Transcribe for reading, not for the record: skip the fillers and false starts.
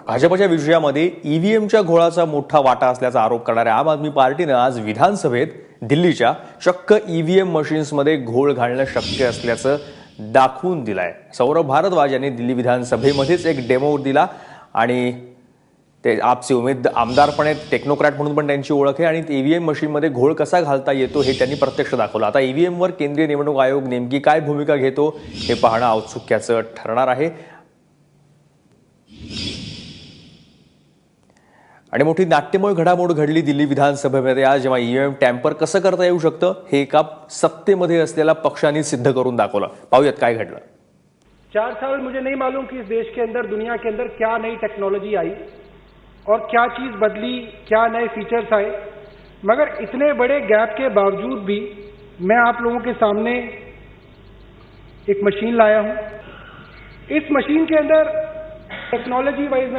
भाजपच्या विजयामध्ये ईव्हीएमच्या घोळाचा मोठा वाटा असल्याचा आरोप करणाऱ्या आम आदमी पार्टीनं आज विधानसभेत दिल्लीच्या चक्क ईव्हीएम मशीन्समध्ये घोळ घालणं शक्य असल्याचं दाखवून दिलंय. सौरभ भारद्वाज यांनी दिल्ली विधानसभेमध्येच एक डेमो दिला आणि ते आपचे आमदार पण आहेत, टेक्नोक्रॅट म्हणून पण त्यांची ओळख आहे आणि ईव्हीएम मशीनमध्ये घोळ कसा घालता येतो हे त्यांनी प्रत्यक्ष दाखवलं. आता ईव्हीएमवर केंद्रीय निवडणूक आयोग नेमकी काय भूमिका घेतो हे पाहणं औत्सुक्याचं ठरणार आहे. आणि मोठी नाट्यमय घडामोड घडली दिल्ली विधानसभेमध्ये आज, जेव्हा ईव्हीएम टॅम्पर कसं करता येऊ शकतं हे एका सत्तेमध्ये असलेल्या पक्षांनी सिद्ध करून दाखवलं. पाहूयात काय घडलं. 4 साल मुझे नहीं मालूम कि इस देश के अंदर, दुनिया के अंदर क्या नई टेक्नोलॉजी आई और क्या चीज बदली, क्या नए फीचर्स आए, मगर इतने बड़े गैप के बावजूद भी मैं आप लोगों के सामने एक मशीन लाया हूं. इस मशीन के अंदर टेक्नोलॉजी वाइज में